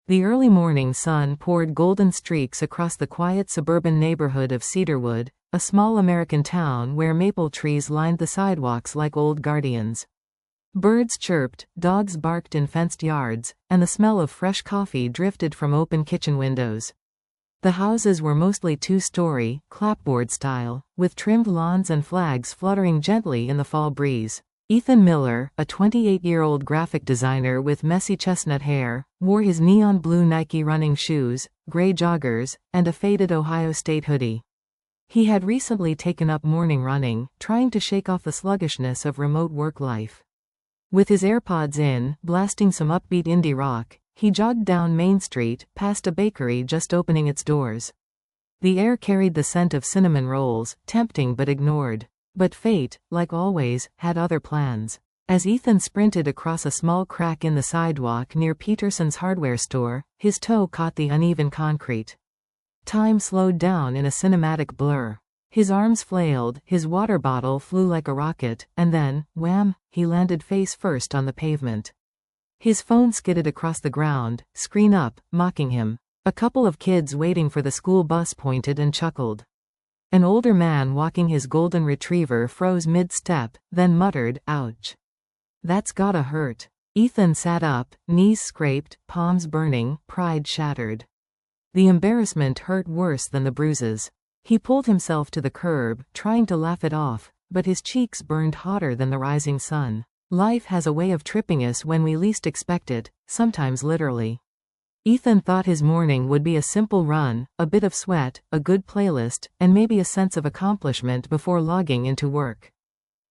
The early morning sun poured golden streaks across the quiet suburban neighborhood of Cedarwood, a small American town where maple trees lined the sidewalks like old guardians. Birds chirped, dogs barked in fenced yards, and the smell of fresh coffee drifted from open kitchen windows. The houses were mostly two-story, clapboard style, with trimmed lawns and flags fluttering gently in the fall breeze. Ethan Miller, a 28-year-old graphic designer with messy chestnut hair, wore his neon blue Nike running shoes, gray joggers, and a faded Ohio State hoodie. He had recently taken up morning running, trying to shake off the sluggishness of remote work life. With his AirPods in, blasting some upbeat indie rock, he jogged down Main Street, past a bakery just opening its doors. The air carried the scent of cinnamon rolls, tempting but ignored. But fate, like always, had other plans. As Ethan sprinted across a small crack in the sidewalk near Peterson's hardware store, his toe caught the uneven concrete. Time slowed down in a cinematic blur. His arms flailed, his water bottle flew like a rocket, and then, wham, he landed face first on the pavement. His phone skidded across the ground, screen up, mocking him. A couple of kids waiting for the school bus pointed and chuckled. An older man walking his golden retriever froze mid-step, then muttered, "Ouch. That's gotta hurt." Ethan sat up, knees scraped, palms burning, pride shattered. The embarrassment hurt worse than the bruises. He pulled himself to the curb, trying to laugh it off, but his cheeks burned hotter than the rising sun. Life has a way of tripping us when we least expect it, sometimes literally. Ethan thought his morning would be a simple run, a bit of sweat, a good playlist, and maybe a sense of accomplishment before logging into work.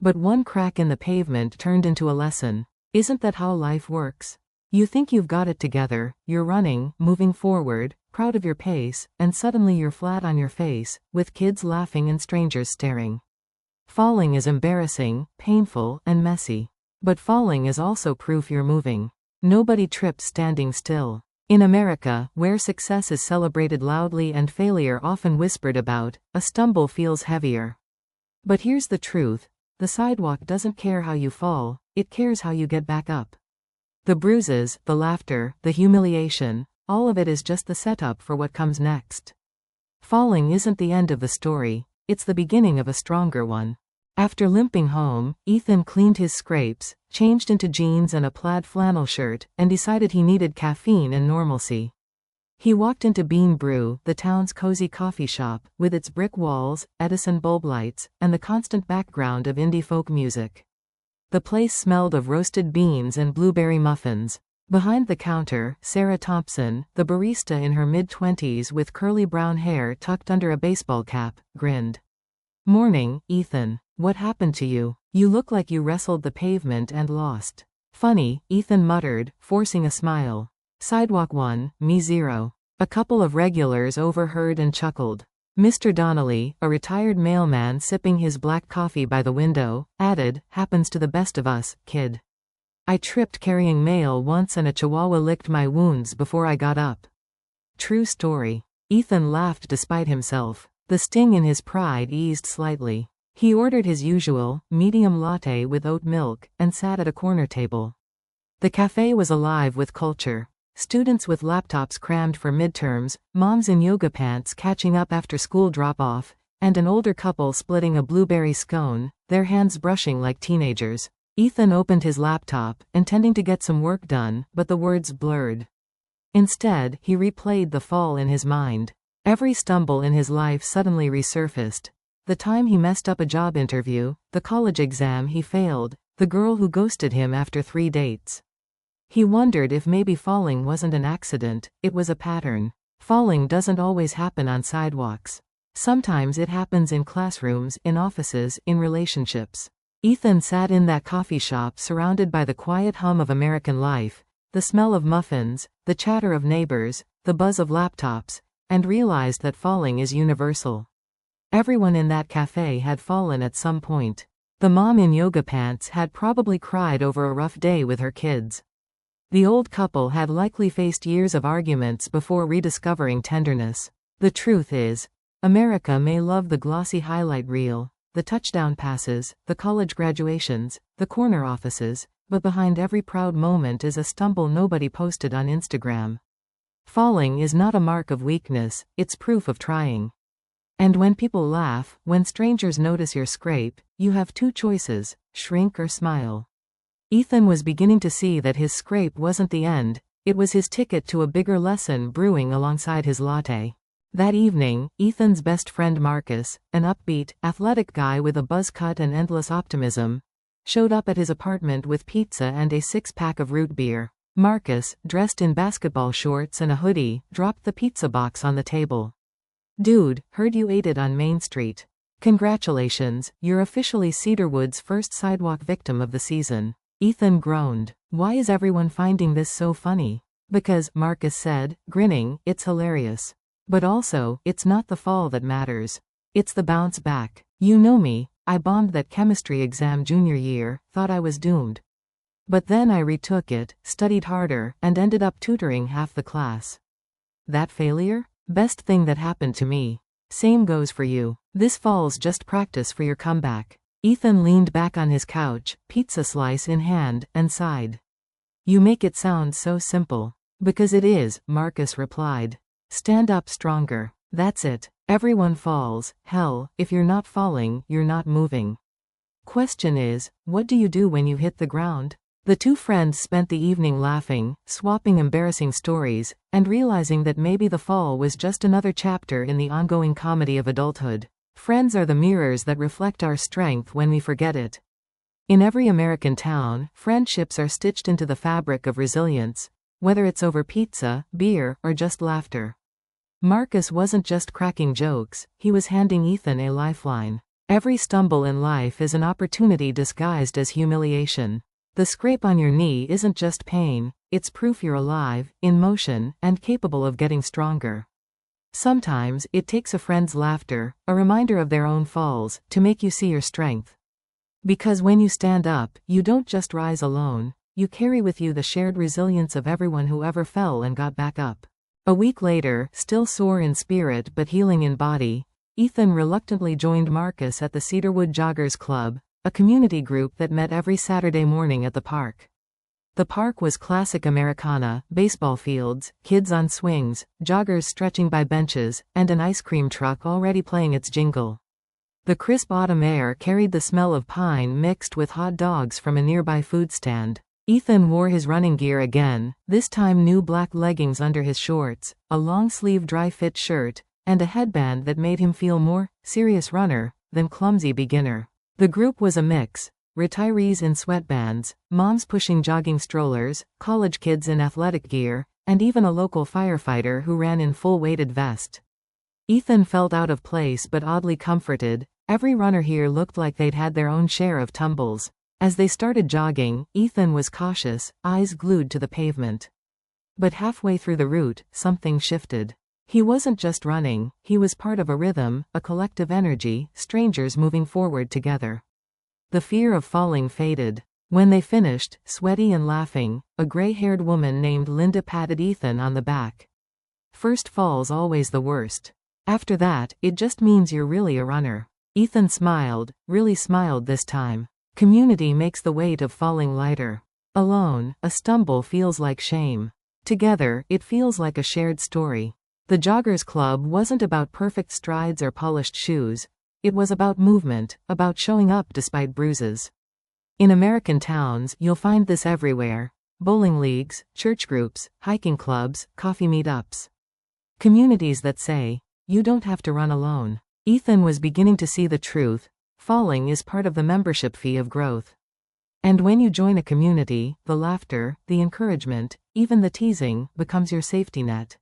But one crack in the pavement turned into a lesson. Isn't that how life works? You think you've got it together, you're running, moving forward, proud of your pace, and suddenly you're flat on your face, with kids laughing and strangers staring. Falling is embarrassing, painful, and messy. But falling is also proof you're moving. Nobody trips standing still. In America, where success is celebrated loudly and failure often whispered about, a stumble feels heavier. But here's the truth. The sidewalk doesn't care how you fall, it cares how you get back up. The bruises, the laughter, the humiliation, all of it is just the setup for what comes next. Falling isn't the end of the story, it's the beginning of a stronger one. After limping home, Ethan cleaned his scrapes, changed into jeans and a plaid flannel shirt, and decided he needed caffeine and normalcy. He walked into Bean Brew, the town's cozy coffee shop, with its brick walls, Edison bulb lights, and the constant background of indie folk music. The place smelled of roasted beans and blueberry muffins. Behind the counter, Sarah Thompson, the barista in her mid-20s with curly brown hair tucked under a baseball cap, grinned. "Morning, Ethan. What happened to you? You look like you wrestled the pavement and lost." "Funny," Ethan muttered, forcing a smile. "Sidewalk 1, me 0. A couple of regulars overheard and chuckled. Mr. Donnelly, a retired mailman sipping his black coffee by the window, added, "Happens to the best of us, kid. I tripped carrying mail once and a chihuahua licked my wounds before I got up." True story. Ethan laughed despite himself. The sting in his pride eased slightly. He ordered his usual, medium latte with oat milk, and sat at a corner table. The cafe was alive with culture. Students with laptops crammed for midterms, moms in yoga pants catching up after school drop-off, and an older couple splitting a blueberry scone, their hands brushing like teenagers. Ethan opened his laptop, intending to get some work done, but the words blurred. Instead, he replayed the fall in his mind. Every stumble in his life suddenly resurfaced. The time he messed up a job interview, the college exam he failed, the girl who ghosted him after 3 dates. He wondered if maybe falling wasn't an accident, it was a pattern. Falling doesn't always happen on sidewalks. Sometimes it happens in classrooms, in offices, in relationships. Ethan sat in that coffee shop surrounded by the quiet hum of American life, the smell of muffins, the chatter of neighbors, the buzz of laptops, and realized that falling is universal. Everyone in that cafe had fallen at some point. The mom in yoga pants had probably cried over a rough day with her kids. The old couple had likely faced years of arguments before rediscovering tenderness. The truth is, America may love the glossy highlight reel, the touchdown passes, the college graduations, the corner offices, but behind every proud moment is a stumble nobody posted on Instagram. Falling is not a mark of weakness, it's proof of trying. And when people laugh, when strangers notice your scrape, you have two choices: shrink or smile. Ethan was beginning to see that his scrape wasn't the end, it was his ticket to a bigger lesson brewing alongside his latte. That evening, Ethan's best friend Marcus, an upbeat, athletic guy with a buzz cut and endless optimism, showed up at his apartment with pizza and a six-pack of root beer. Marcus, dressed in basketball shorts and a hoodie, dropped the pizza box on the table. "Dude, heard you ate it on Main Street. Congratulations, you're officially Cedarwood's first sidewalk victim of the season." Ethan groaned. "Why is everyone finding this so funny?" "Because," Marcus said, grinning, "it's hilarious. But also, it's not the fall that matters. It's the bounce back. You know me, I bombed that chemistry exam junior year, thought I was doomed. But then I retook it, studied harder, and ended up tutoring half the class. That failure? Best thing that happened to me. Same goes for you. This fall's just practice for your comeback." Ethan leaned back on his couch, pizza slice in hand, and sighed. "You make it sound so simple." "Because it is," Marcus replied. "Stand up stronger. That's it. Everyone falls. Hell, if you're not falling, you're not moving. Question is, what do you do when you hit the ground?" The two friends spent the evening laughing, swapping embarrassing stories, and realizing that maybe the fall was just another chapter in the ongoing comedy of adulthood. Friends are the mirrors that reflect our strength when we forget it. In every American town, friendships are stitched into the fabric of resilience, whether it's over pizza, beer, or just laughter. Marcus wasn't just cracking jokes, he was handing Ethan a lifeline. Every stumble in life is an opportunity disguised as humiliation. The scrape on your knee isn't just pain, it's proof you're alive, in motion, and capable of getting stronger. Sometimes, it takes a friend's laughter, a reminder of their own falls, to make you see your strength. Because when you stand up, you don't just rise alone, you carry with you the shared resilience of everyone who ever fell and got back up. A week later, still sore in spirit but healing in body, Ethan reluctantly joined Marcus at the Cedarwood Joggers Club, a community group that met every Saturday morning at the park. The park was classic Americana: baseball fields, kids on swings, joggers stretching by benches, and an ice cream truck already playing its jingle. The crisp autumn air carried the smell of pine mixed with hot dogs from a nearby food stand. Ethan wore his running gear again, this time new black leggings under his shorts, a long-sleeve dry-fit shirt, and a headband that made him feel more serious runner than clumsy beginner. The group was a mix: retirees in sweatbands, moms pushing jogging strollers, college kids in athletic gear, and even a local firefighter who ran in full weighted vest. Ethan felt out of place but oddly comforted. Every runner here looked like they'd had their own share of tumbles. As they started jogging, Ethan was cautious, eyes glued to the pavement. But halfway through the route, something shifted. He wasn't just running, he was part of a rhythm, a collective energy, strangers moving forward together. The fear of falling faded. When they finished, sweaty and laughing, a gray-haired woman named Linda patted Ethan on the back. "First fall's always the worst. After that, it just means you're really a runner." Ethan smiled, really smiled this time. Community makes the weight of falling lighter. Alone, a stumble feels like shame. Together, it feels like a shared story. The Joggers Club wasn't about perfect strides or polished shoes. It was about movement, about showing up despite bruises. In American towns, you'll find this everywhere: bowling leagues, church groups, hiking clubs, coffee meetups. Communities that say, you don't have to run alone. Ethan was beginning to see the truth: falling is part of the membership fee of growth. And when you join a community, the laughter, the encouragement, even the teasing, becomes your safety net.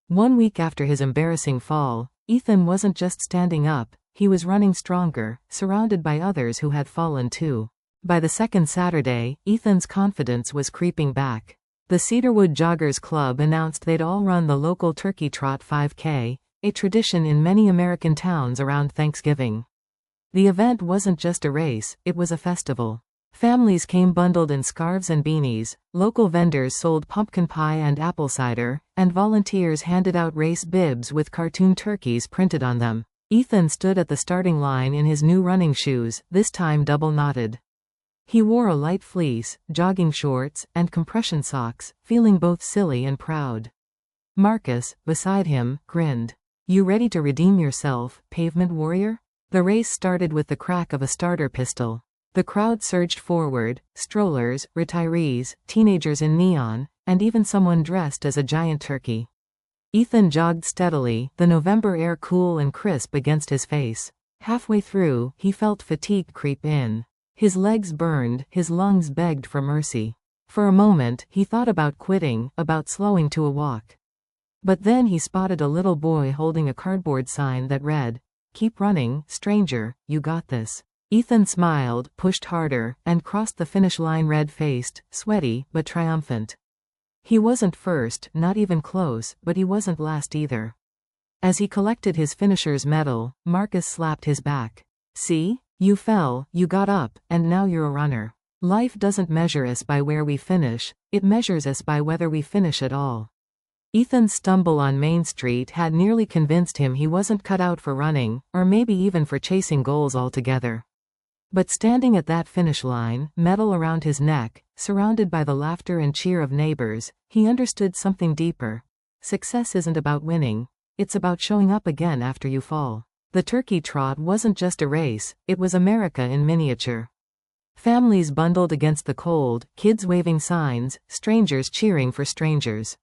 1 week after his embarrassing fall, Ethan wasn't just standing up, he was running stronger, surrounded by others who had fallen too. By the second Saturday, Ethan's confidence was creeping back. The Cedarwood Joggers Club announced they'd all run the local Turkey Trot 5K, a tradition in many American towns around Thanksgiving. The event wasn't just a race, it was a festival. Families came bundled in scarves and beanies, local vendors sold pumpkin pie and apple cider, and volunteers handed out race bibs with cartoon turkeys printed on them. Ethan stood at the starting line in his new running shoes, this time double-knotted. He wore a light fleece, jogging shorts, and compression socks, feeling both silly and proud. Marcus, beside him, grinned. You ready to redeem yourself, pavement warrior? The race started with the crack of a starter pistol. The crowd surged forward, strollers, retirees, teenagers in neon, and even someone dressed as a giant turkey. Ethan jogged steadily, the November air cool and crisp against his face. Halfway through, he felt fatigue creep in. His legs burned, his lungs begged for mercy. For a moment, he thought about quitting, about slowing to a walk. But then he spotted a little boy holding a cardboard sign that read, "Keep running, stranger, you got this." Ethan smiled, pushed harder, and crossed the finish line red-faced, sweaty, but triumphant. He wasn't first, not even close, but he wasn't last either. As he collected his finisher's medal, Marcus slapped his back. See? You fell, you got up, and now you're a runner. Life doesn't measure us by where we finish, it measures us by whether we finish at all. Ethan's stumble on Main Street had nearly convinced him he wasn't cut out for running, or maybe even for chasing goals altogether. But standing at that finish line, medal around his neck, surrounded by the laughter and cheer of neighbors, he understood something deeper. Success isn't about winning, it's about showing up again after you fall. The turkey trot wasn't just a race, it was America in miniature. Families bundled against the cold, kids waving signs, strangers cheering for strangers.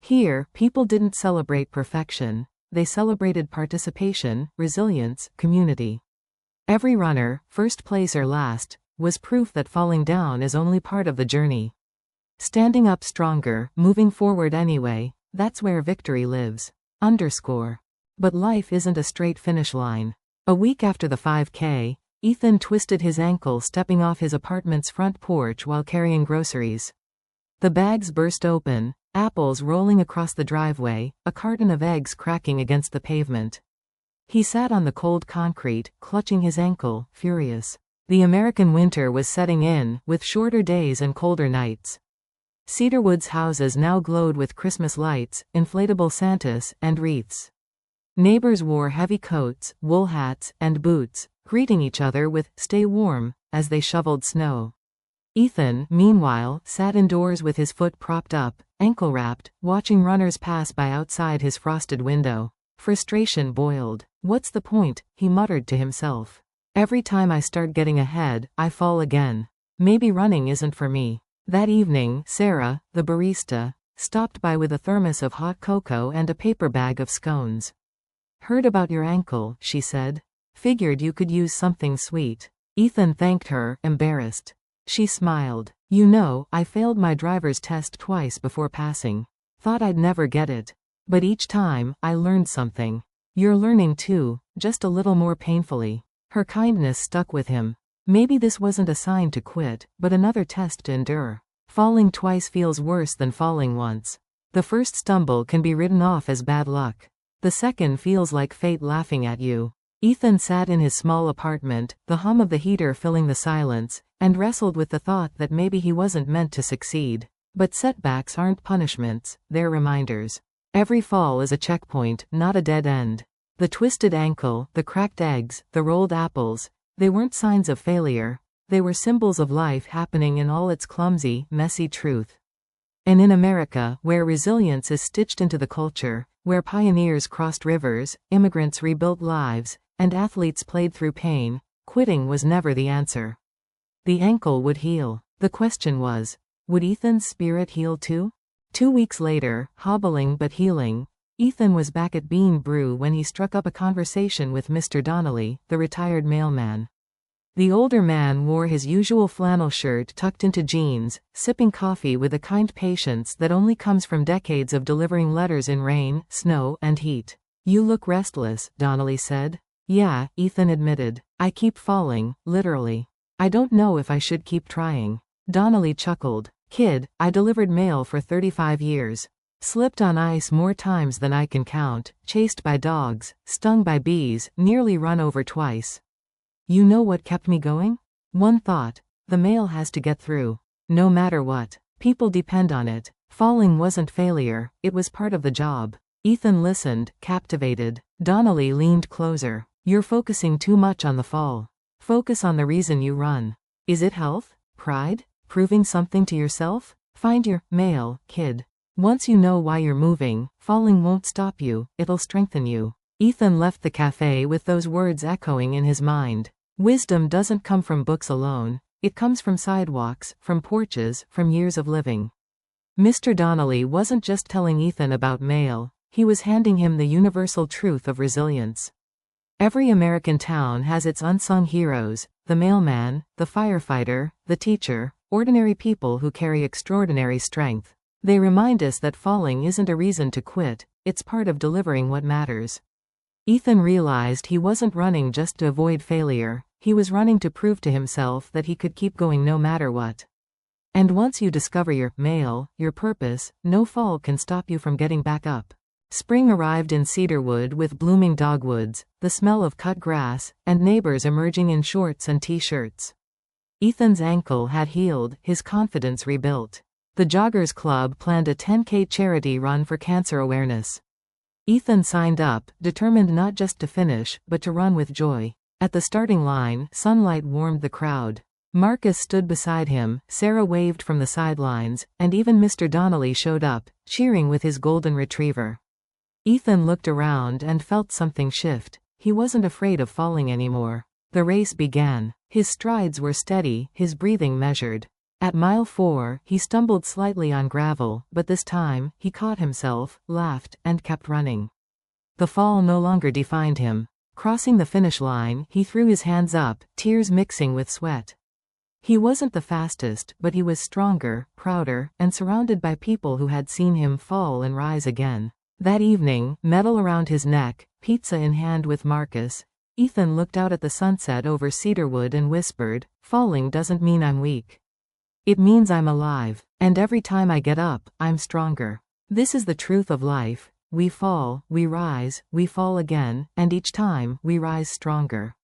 Here, people didn't celebrate perfection, they celebrated participation, resilience, community. Every runner, first place or last, was proof that falling down is only part of the journey. Standing up stronger, moving forward anyway, that's where victory lives. But life isn't a straight finish line. A week after the 5K, Ethan twisted his ankle stepping off his apartment's front porch while carrying groceries. The bags burst open, apples rolling across the driveway, a carton of eggs cracking against the pavement. He sat on the cold concrete, clutching his ankle, furious. The American winter was setting in, with shorter days and colder nights. Cedarwood's houses now glowed with Christmas lights, inflatable Santas, and wreaths. Neighbors wore heavy coats, wool hats, and boots, greeting each other with, "Stay warm," as they shoveled snow. Ethan, meanwhile, sat indoors with his foot propped up, ankle-wrapped, watching runners pass by outside his frosted window. Frustration boiled. "What's the point?" he muttered to himself. "Every time I start getting ahead, I fall again. Maybe running isn't for me." That evening, Sarah, the barista, stopped by with a thermos of hot cocoa and a paper bag of scones. "Heard about your ankle," she said. "Figured you could use something sweet." Ethan thanked her, embarrassed. She smiled. "You know, I failed my driver's test twice before passing. Thought I'd never get it. But each time, I learned something. You're learning too, just a little more painfully." Her kindness stuck with him. Maybe this wasn't a sign to quit, but another test to endure. Falling twice feels worse than falling once. The first stumble can be written off as bad luck. The second feels like fate laughing at you. Ethan sat in his small apartment, the hum of the heater filling the silence, and wrestled with the thought that maybe he wasn't meant to succeed. But setbacks aren't punishments, they're reminders. Every fall is a checkpoint, not a dead end. The twisted ankle, the cracked eggs, the rolled apples, they weren't signs of failure. They were symbols of life happening in all its clumsy, messy truth. And in America, where resilience is stitched into the culture, where pioneers crossed rivers, immigrants rebuilt lives, and athletes played through pain, quitting was never the answer. The ankle would heal. The question was, would Ethan's spirit heal too? 2 weeks later, hobbling but healing, Ethan was back at Bean Brew when he struck up a conversation with Mr. Donnelly, the retired mailman. The older man wore his usual flannel shirt tucked into jeans, sipping coffee with a kind patience that only comes from decades of delivering letters in rain, snow, and heat. "You look restless," Donnelly said. "Yeah," Ethan admitted. "I keep falling, literally. I don't know if I should keep trying." Donnelly chuckled. "Kid, I delivered mail for 35 years. Slipped on ice more times than I can count, chased by dogs, stung by bees, nearly run over twice. You know what kept me going? One thought. The mail has to get through. No matter what. People depend on it. Falling wasn't failure, it was part of the job." Ethan listened, captivated. Donnelly leaned closer. "You're focusing too much on the fall. Focus on the reason you run. Is it health? Pride? Proving something to yourself? Find your mail, kid." Once you know why you're moving, falling won't stop you, it'll strengthen you. Ethan left the cafe with those words echoing in his mind. Wisdom doesn't come from books alone, it comes from sidewalks, from porches, from years of living. Mr. Donnelly wasn't just telling Ethan about mail, he was handing him the universal truth of resilience. Every American town has its unsung heroes, the mailman, the firefighter, the teacher, ordinary people who carry extraordinary strength. They remind us that falling isn't a reason to quit, it's part of delivering what matters. Ethan realized he wasn't running just to avoid failure, he was running to prove to himself that he could keep going no matter what. And once you discover your mail, your purpose, no fall can stop you from getting back up. Spring arrived in Cedarwood with blooming dogwoods, the smell of cut grass, and neighbors emerging in shorts and t-shirts. Ethan's ankle had healed, his confidence rebuilt. The Joggers Club planned a 10K charity run for cancer awareness. Ethan signed up, determined not just to finish, but to run with joy. At the starting line, sunlight warmed the crowd. Marcus stood beside him, Sarah waved from the sidelines, and even Mr. Donnelly showed up, cheering with his golden retriever. Ethan looked around and felt something shift. He wasn't afraid of falling anymore. The race began. His strides were steady, his breathing measured. At mile 4, he stumbled slightly on gravel, but this time, he caught himself, laughed, and kept running. The fall no longer defined him. Crossing the finish line, he threw his hands up, tears mixing with sweat. He wasn't the fastest, but he was stronger, prouder, and surrounded by people who had seen him fall and rise again. That evening, medal around his neck, pizza in hand with Marcus, Ethan looked out at the sunset over Cedarwood and whispered, "Falling doesn't mean I'm weak. It means I'm alive, and every time I get up, I'm stronger." This is the truth of life. We fall, we rise, we fall again, and each time, we rise stronger.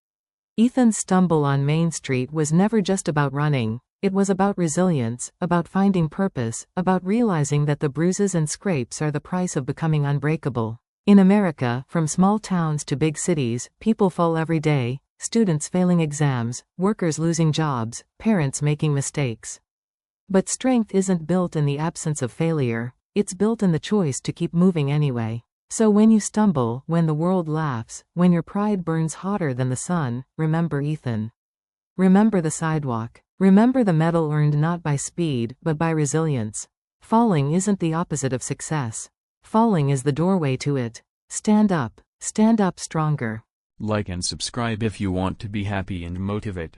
Ethan's stumble on Main Street was never just about running, it was about resilience, about finding purpose, about realizing that the bruises and scrapes are the price of becoming unbreakable. In America, from small towns to big cities, people fall every day, students failing exams, workers losing jobs, parents making mistakes. But strength isn't built in the absence of failure, it's built in the choice to keep moving anyway. So when you stumble, when the world laughs, when your pride burns hotter than the sun, remember Ethan. Remember the sidewalk. Remember the medal earned not by speed, but by resilience. Falling isn't the opposite of success. Falling is the doorway to it. Stand up stronger. Like and subscribe if you want to be happy and motivate.